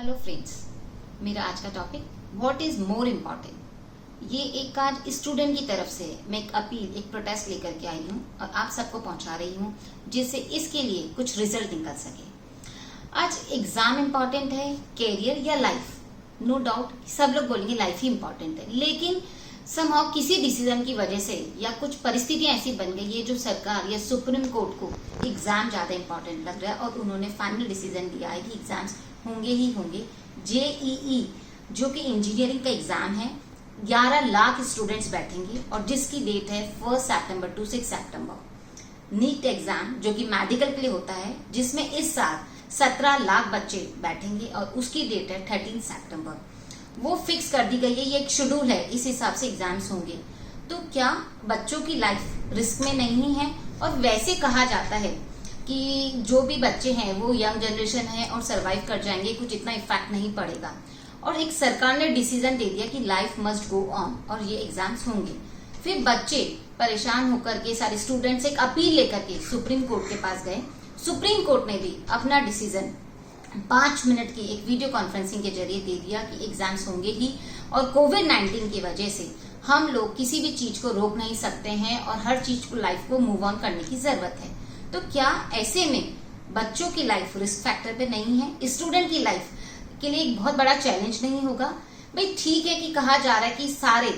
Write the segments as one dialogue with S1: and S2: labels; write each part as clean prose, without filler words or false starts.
S1: Hello friends, मेरा आज का topic what is more important. ये एक आज स्टूडेंट की तरफ से मैं एक अपील, एक प्रोटेस्ट लेकर के आई हूँ और आप सबको पहुंचा रही हूँ जिससे इसके लिए कुछ रिजल्ट निकल सके। आज एग्जाम इम्पोर्टेंट है, कैरियर या लाइफ, नो डाउट सब लोग बोलेंगे लाइफ ही इम्पोर्टेंट है, लेकिन समहाउ किसी डिसीजन की वजह से या कुछ परिस्थितियां ऐसी बन गई है जो सरकार या सुप्रीम कोर्ट को एग्जाम ज्यादा इम्पोर्टेंट लग रहा है और उन्होंने फाइनल डिसीजन लिया है कि एग्जाम्स होंगे ही होंगे। जेईई जो कि इंजीनियरिंग का एग्जाम है, 11 लाख स्टूडेंट्स बैठेंगे और जिसकी डेट है 1 सितंबर टू 6 सितंबर। नीट एग्जाम जो कि मेडिकल के लिए होता है, जिसमें इस साल 17 लाख बच्चे बैठेंगे और उसकी डेट है 13 सितंबर। वो फिक्स कर दी गई है, ये एक शेड्यूल है, इस हिसाब से एग्जाम्स होंगे। तो क्या बच्चों की लाइफ रिस्क में नहीं है? और वैसे कहा जाता है कि जो भी बच्चे हैं वो यंग जनरेशन है और सरवाइव कर जाएंगे, कुछ इतना इफेक्ट नहीं पड़ेगा। और एक सरकार ने डिसीजन दे दिया कि लाइफ मस्ट गो ऑन और ये एग्जाम्स होंगे। फिर बच्चे परेशान होकर के सारे स्टूडेंट्स एक अपील लेकर के सुप्रीम कोर्ट के पास गए। सुप्रीम कोर्ट ने भी अपना डिसीजन 5 मिनट की एक वीडियो कॉन्फ्रेंसिंग के जरिए दे दिया कि एग्जाम्स होंगे ही और कोविड-19 की वजह से हम लोग किसी भी चीज को रोक नहीं सकते हैं और हर चीज को, लाइफ को मूव ऑन करने की जरूरत है। तो क्या ऐसे में बच्चों की लाइफ रिस्क फैक्टर पे नहीं है? स्टूडेंट की लाइफ के लिए एक बहुत बड़ा चैलेंज नहीं होगा? भाई ठीक है कि कहा जा रहा है कि सारे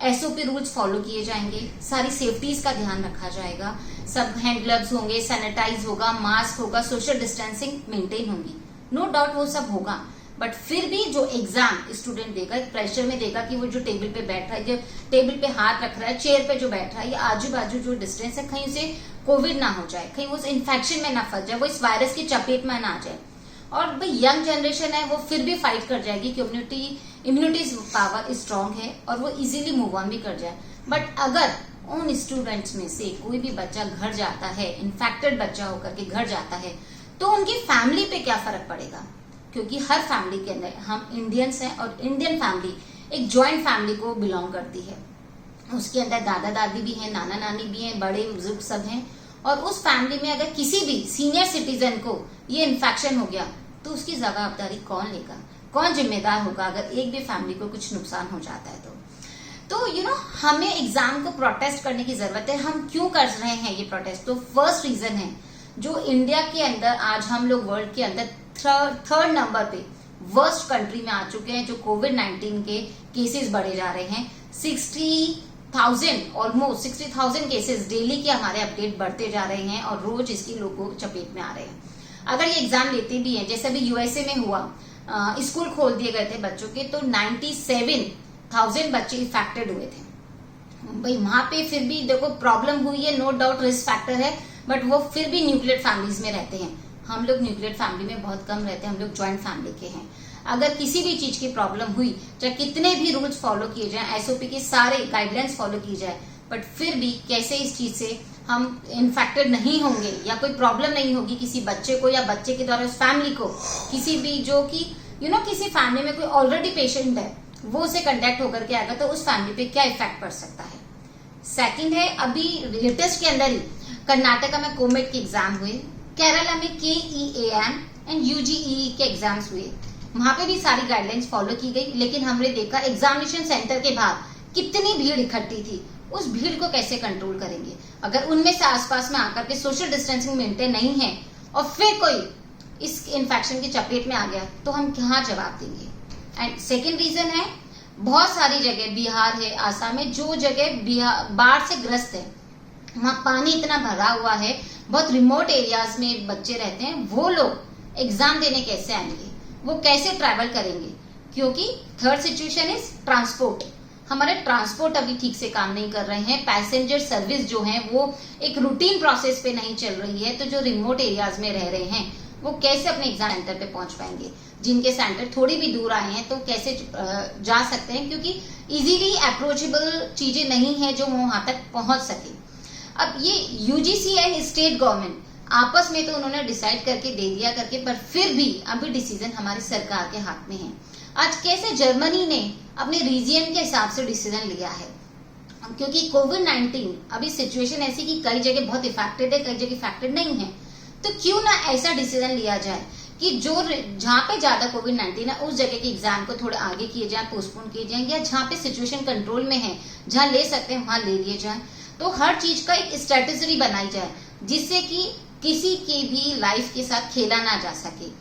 S1: एसओपी रूल्स फॉलो किए जाएंगे, सारी सेफ्टीज का ध्यान रखा जाएगा, सब हैंड ग्लव्स होंगे, सैनिटाइज होगा, मास्क होगा, सोशल डिस्टेंसिंग मेंटेन होगी, नो डाउट वो सब होगा। बट फिर भी जो एग्जाम स्टूडेंट देगा एक प्रेशर में देगा कि वो जो टेबल पे बैठ रहा है, जो टेबल पे हाथ रख रहा है, चेयर पे जो बैठ रहा है, या आजू बाजू जो डिस्टेंस है, कहीं उसे कोविड ना हो जाए, कहीं वो इन्फेक्शन में ना फंस जाए, वो इस वायरस की चपेट में ना आ जाए। और भाई यंग जनरेशन है, वो फिर भी फाइट कर जाएगी, इम्यूनिटी पावर स्ट्रांग है और वो इजीली मूव ऑन भी कर जाए। बट अगर उन स्टूडेंट्स में से कोई भी बच्चा घर जाता है, इन्फेक्टेड बच्चा होकर के घर जाता है, तो उनकी फैमिली पे क्या फर्क पड़ेगा? क्योंकि हर फैमिली के अंदर हम इंडियंस हैं और इंडियन फैमिली एक ज्वाइंट फैमिली को बिलोंग करती है। उसके अंदर दादा दादी भी हैं, नाना नानी भी हैं, बड़े बुजुर्ग सब हैं। और उस फैमिली में अगर किसी भी सीनियर सिटीजन को ये इन्फेक्शन हो गया तो उसकी जवाबदारी कौन लेगा, कौन जिम्मेदार होगा अगर एक भी फैमिली को कुछ नुकसान हो जाता है? तो हमें एग्जाम को प्रोटेस्ट करने की जरूरत है। हम क्यों कर रहे हैं ये प्रोटेस्ट? तो फर्स्ट रीजन है, जो इंडिया के अंदर आज हम लोग वर्ल्ड के अंदर थर्ड नंबर पे वर्स्ट कंट्री में आ चुके हैं, जो कोविड-19 के केसेस बढ़े जा रहे हैं। ऑलमोस्ट 60,000 केसेस डेली के हमारे अपडेट बढ़ते जा रहे हैं और रोज इसकी लोगों चपेट में आ रहे हैं। अगर ये एग्जाम लेते भी हैं, जैसे अभी यूएसए में हुआ, स्कूल खोल दिए गए थे बच्चों के, तो 97,000 बच्चे इफेक्टेड हुए थे। भाई वहां पे फिर भी देखो प्रॉब्लम हुई है, नो डाउट रिस्क फैक्टर है, बट वो फिर भी न्यूक्लियर फैमिलीज में रहते हैं। हम लोग न्यूक्लियर फैमिली में बहुत कम रहते हैं, हम लोग ज्वाइंट फैमिली के हैं। अगर किसी भी चीज की प्रॉब्लम हुई, चाहे कितने भी रूल्स फॉलो किए जाए, एसओपी के सारे गाइडलाइंस फॉलो की जाए, बट फिर भी कैसे इस चीज से हम इन्फेक्टेड नहीं होंगे या कोई प्रॉब्लम नहीं होगी किसी बच्चे को या बच्चे के द्वारा उस फैमिली को, किसी भी जो कि किसी फैमिली में कोई ऑलरेडी पेशेंट है वो उसे कंटेक्ट होकर के आएगा तो उस फैमिली पे क्या इफेक्ट पड़ सकता है। सेकंड है, अभी लेटेस्ट के अंदर ही कर्नाटका में कोमेट के एग्जाम हुए, केरला में केईएएम एंड यूजीई के एग्जाम्स हुए। वहां पे भी सारी गाइडलाइंस फॉलो की गई, लेकिन हमने देखा एग्जामिनेशन सेंटर के बाहर कितनी भीड़ इकट्ठी थी। उस भीड़ को कैसे कंट्रोल करेंगे? अगर उनमें से आसपास में आकर के सोशल डिस्टेंसिंग मेंटेन नहीं है और फिर कोई इस इन्फेक्शन की चपेट में आ गया तो हम कहाँ जवाब देंगे? एंड सेकेंड रीजन है, बहुत सारी जगह बिहार है, आसाम है, जो जगह बाढ़ से ग्रस्त है, वहां पानी इतना भरा हुआ है, बहुत रिमोट एरियाज में बच्चे रहते हैं, वो लोग एग्जाम देने कैसे आएंगे? वो कैसे ट्रैवल करेंगे? क्योंकि थर्ड सिचुएशन इज ट्रांसपोर्ट। हमारे ट्रांसपोर्ट अभी ठीक से काम नहीं कर रहे हैं, पैसेंजर सर्विस जो है वो एक रूटीन प्रोसेस पे नहीं चल रही है, तो जो रिमोट एरियाज में रह रहे हैं वो कैसे अपने एग्जाम सेंटर पे पहुंच पाएंगे? जिनके सेंटर थोड़ी भी दूर आए हैं तो कैसे जा सकते हैं? क्योंकि इजीली अप्रोचेबल चीजें नहीं है जो वहां तक पहुंच सके। अब ये यूजीसी एंड स्टेट गवर्नमेंट आपस में तो उन्होंने डिसाइड करके दे दिया करके, पर फिर भी अभी डिसीजन हमारी सरकार के हाथ में है। आज कैसे जर्मनी ने अपने रीजियन के हिसाब से डिसीजन लिया है, क्योंकि कोविड-19 अभी सिचुएशन ऐसी कि कई जगह बहुत इफेक्टेड है, कई जगह इफेक्टेड नहीं है, तो क्यों ना ऐसा डिसीजन लिया जाए कि जो जहाँ पे ज्यादा कोविड-19 है उस जगह के एग्जाम को थोड़े आगे किए जाए, पोस्टपोन किए जाए, या जहाँ पे सिचुएशन कंट्रोल में है, जहाँ ले सकते हैं वहां ले लिए जाए। तो हर चीज का एक स्ट्रेटेजी बनाई जाए जिससे कि किसी की भी लाइफ के साथ खेला ना जा सके।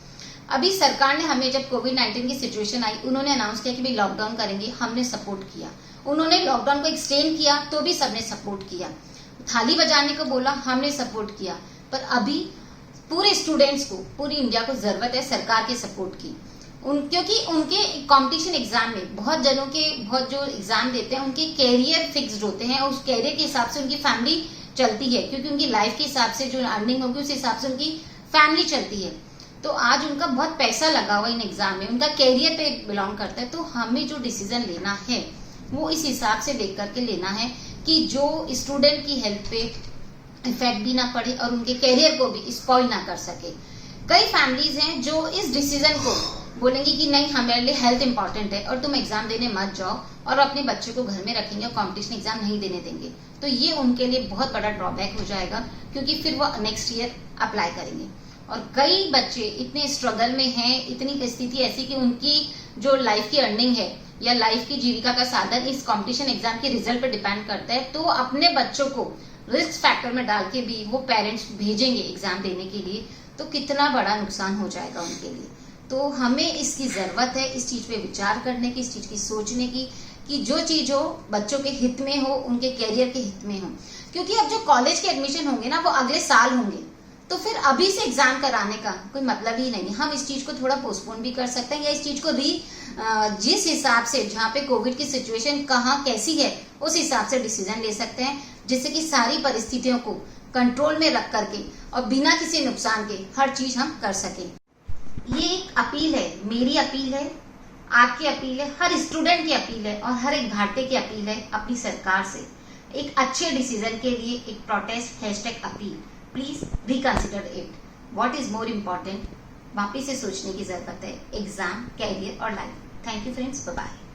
S1: अभी सरकार ने हमें जब कोविड-19 की सिचुएशन आई, उन्होंने अनाउंस किया कि भाई लॉकडाउन करेंगे, हमने सपोर्ट किया। उन्होंने लॉकडाउन को एक्सटेंड किया तो भी सबने सपोर्ट किया। थाली बजाने को बोला, हमने सपोर्ट किया। पर अभी पूरे स्टूडेंट्स को, पूरी इंडिया को जरूरत है सरकार के सपोर्ट की। क्योंकि उनके कंपटीशन एग्जाम में बहुत जो एग्जाम देते हैं उनके कैरियर फिक्स्ड होते हैं और उस कैरियर के हिसाब से उनकी फैमिली चलती है, क्योंकि उनकी लाइफ के हिसाब से जो अर्निंग होगी उस हिसाब से उनकी फैमिली चलती है। तो आज उनका बहुत पैसा लगा हुआ इन एग्जाम में, उनका कैरियर पे बिलोंग करता है। तो हमें जो डिसीजन लेना है वो इस हिसाब से देख करके लेना है कि जो स्टूडेंट की हेल्थ पे इफेक्ट भी ना पड़े और उनके कैरियर को भी स्पॉइल ना कर सके। कई फैमिलीज हैं जो इस डिसीजन को बोलेंगी कि नहीं, हमारे लिए हेल्थ इंपॉर्टेंट है और तुम एग्जाम देने मत जाओ, और अपने बच्चे को घर में रखेंगे और कंपटीशन एग्जाम नहीं देने देंगे। तो ये उनके लिए बहुत बड़ा ड्रॉबैक हो जाएगा, क्योंकि फिर वो नेक्स्ट ईयर अप्लाई करेंगे। और कई बच्चे इतने स्ट्रगल में हैं, इतनी स्थिति ऐसी कि उनकी जो लाइफ की अर्निंग है या लाइफ की जीविका का साधन इस कंपटीशन एग्जाम के रिजल्ट पर डिपेंड करता है। तो अपने बच्चों को रिस्क फैक्टर में डाल के भी वो पेरेंट्स भेजेंगे एग्जाम देने के लिए, तो कितना बड़ा नुकसान हो जाएगा उनके लिए। तो हमें इसकी जरूरत है, इस चीज पे विचार करने की, इस चीज की सोचने की कि जो चीज हो बच्चों के हित में हो, उनके कैरियर के हित में हो। क्योंकि अब जो कॉलेज के एडमिशन होंगे ना वो अगले साल होंगे, तो फिर अभी से एग्जाम कराने का कोई मतलब ही नहीं। हम इस चीज को थोड़ा पोस्टपोन भी कर सकते हैं, या इस चीज को जिस हिसाब से जहाँ पे कोविड की सिचुएशन कहाँ कैसी है उस हिसाब से डिसीजन ले सकते हैं, जिससे कि सारी परिस्थितियों को कंट्रोल में रख करके और बिना किसी नुकसान के हर चीज हम कर सके। ये एक अपील है, मेरी अपील है, आपकी अपील है, हर स्टूडेंट की अपील है और हर एक भारतीय की अपील है अपनी सरकार से, एक अच्छे डिसीजन के लिए एक protest #appeal. Please reconsider it. What is more important, वापिस से सोचने की जरूरत है, एग्जाम, कैरियर और life. Thank you friends, bye bye.